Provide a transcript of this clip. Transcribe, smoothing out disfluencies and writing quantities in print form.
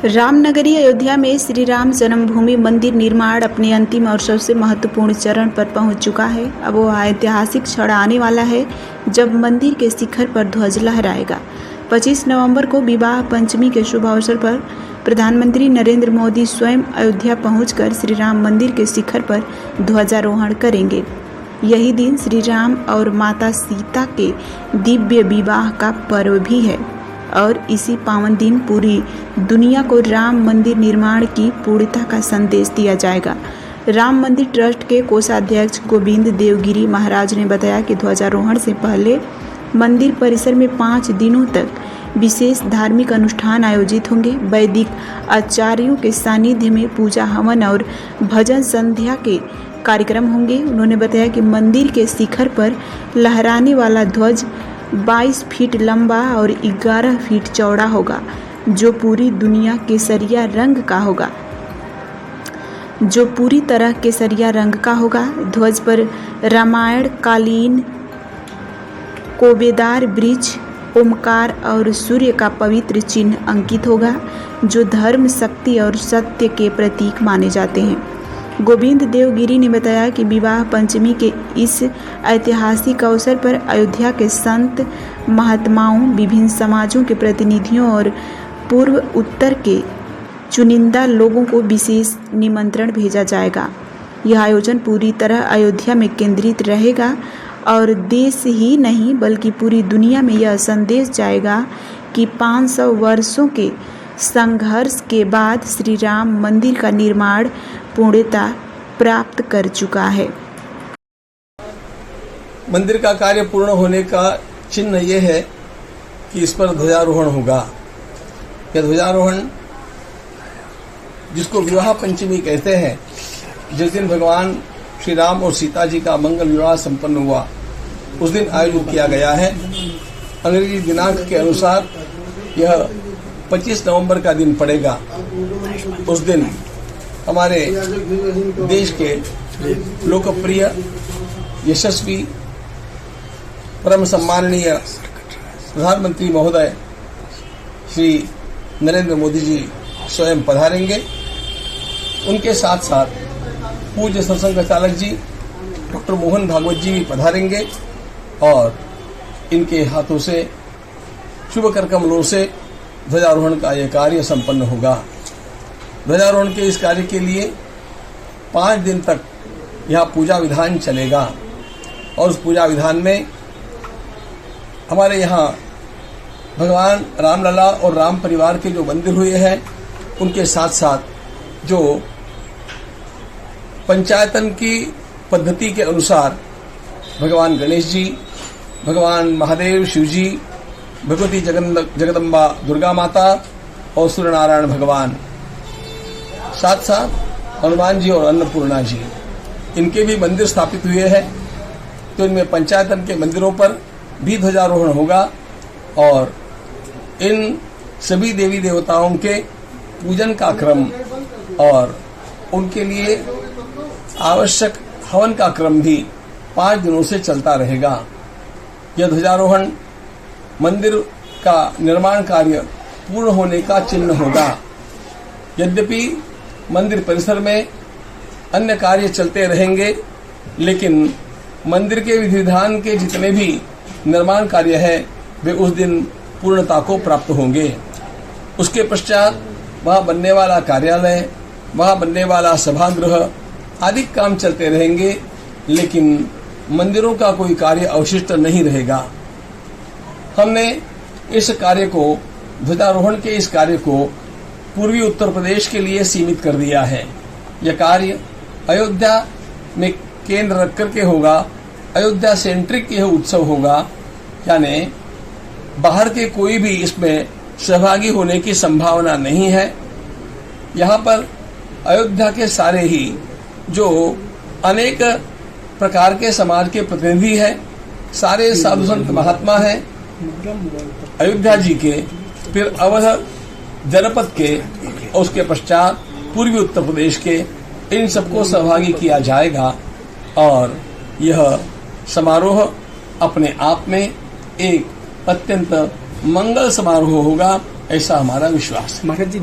रामनगरी अयोध्या में श्री राम जन्मभूमि मंदिर निर्माण अपने अंतिम और सबसे महत्वपूर्ण चरण पर पहुंच चुका है। अब वो ऐतिहासिक क्षण आने वाला है जब मंदिर के शिखर पर ध्वज लहराएगा। 25 नवंबर को विवाह पंचमी के शुभ अवसर पर प्रधानमंत्री नरेंद्र मोदी स्वयं अयोध्या पहुंचकर श्री राम मंदिर के शिखर पर ध्वजारोहण करेंगे। यही दिन श्री राम और माता सीता के दिव्य विवाह का पर्व भी है और इसी पावन दिन पूरी दुनिया को राम मंदिर निर्माण की पूर्णता का संदेश दिया जाएगा। राम मंदिर ट्रस्ट के कोषाध्यक्ष गोविंद देवगिरी महाराज ने बताया कि ध्वजारोहण से पहले मंदिर परिसर में 5 दिनों तक विशेष धार्मिक अनुष्ठान आयोजित होंगे। वैदिक आचार्यों के सानिध्य में पूजा हवन और भजन संध्या के कार्यक्रम होंगे। उन्होंने बताया कि मंदिर के शिखर पर लहराने वाला ध्वज 22 फीट लंबा और 11 फीट चौड़ा होगा, जो पूरी दुनिया केसरिया रंग का होगा, जो पूरी तरह केसरिया रंग का होगा। ध्वज पर रामायण कालीन कोबेदार वृक्ष, ओमकार और सूर्य का पवित्र चिन्ह अंकित होगा, जो धर्म, शक्ति और सत्य के प्रतीक माने जाते हैं। गोविंद देवगिरी ने बताया कि विवाह पंचमी के इस ऐतिहासिक अवसर पर अयोध्या के संत महात्माओं, विभिन्न समाजों के प्रतिनिधियों और पूर्व उत्तर के चुनिंदा लोगों को विशेष निमंत्रण भेजा जाएगा। यह आयोजन पूरी तरह अयोध्या में केंद्रित रहेगा और देश ही नहीं बल्कि पूरी दुनिया में यह संदेश जाएगा कि 500 वर्षों के संघर्ष के बाद श्री राम मंदिर का निर्माण पूर्णता प्राप्त कर चुका है। मंदिर का कार्य पूर्ण होने का चिन्ह ये है कि इस पर ध्वजारोहण होगा। यह ध्वजारोहण, जिसको विवाह पंचमी कहते हैं, जिस दिन भगवान श्री राम और सीता जी का मंगल विवाह संपन्न हुआ, उस दिन आयोजित किया गया है। अंग्रेजी दिनांक के अनुसार यह 25 नवंबर का दिन पड़ेगा। उस दिन हमारे देश के लोकप्रिय, यशस्वी, परम सम्माननीय प्रधानमंत्री महोदय श्री नरेंद्र मोदी जी स्वयं पधारेंगे। उनके साथ साथ पूज्य सरसंघ चालक जी डॉक्टर मोहन भागवत जी भी पधारेंगे और इनके हाथों से, शुभ कर कमलों से ध्वजारोहण का यह कार्य संपन्न होगा। ध्वजारोहण के इस कार्य के लिए 5 दिन तक यहाँ पूजा विधान चलेगा और उस पूजा विधान में हमारे यहाँ भगवान रामलला और राम परिवार के जो मंदिर हुए हैं, उनके साथ साथ जो पंचायतन की पद्धति के अनुसार भगवान गणेश जी, भगवान महादेव शिव जी, भगवती जगदम्बा दुर्गा माता और सूर्यनारायण भगवान, साथ साथ हनुमान जी और अन्नपूर्णा जी, इनके भी मंदिर स्थापित हुए हैं। तो इनमें पंचायतन के मंदिरों पर भी ध्वजारोहण होगा और इन सभी देवी देवताओं के पूजन का क्रम और उनके लिए आवश्यक हवन का क्रम भी 5 दिनों से चलता रहेगा। यह ध्वजारोहण मंदिर का निर्माण कार्य पूर्ण होने का चिन्ह होगा। यद्यपि मंदिर परिसर में अन्य कार्य चलते रहेंगे, लेकिन मंदिर के विधि विधान के जितने भी निर्माण कार्य है वे उस दिन पूर्णता को प्राप्त होंगे। उसके पश्चात वहाँ बनने वाला कार्यालय, वहाँ बनने वाला सभागृह आदि काम चलते रहेंगे, लेकिन मंदिरों का कोई कार्य अवशिष्ट नहीं रहेगा। हमने इस कार्य को, ध्वजारोहण के इस कार्य को पूर्वी उत्तर प्रदेश के लिए सीमित कर दिया है। यह कार्य अयोध्या में केंद्र रख करके होगा। अयोध्या सेंट्रिक यह उत्सव होगा, यानी बाहर के कोई भी इसमें सहभागी होने की संभावना नहीं है। यहाँ पर अयोध्या के सारे ही जो अनेक प्रकार के समाज के प्रतिनिधि हैं, सारे साधु संत महात्मा हैं अयोध्या जी के, फिर अवध जनपद के और उसके पश्चात पूर्वी उत्तर प्रदेश के, इन सबको सहभागी किया जाएगा और यह समारोह अपने आप में एक अत्यंत मंगल समारोह होगा, ऐसा हमारा विश्वास है। महाराज जी,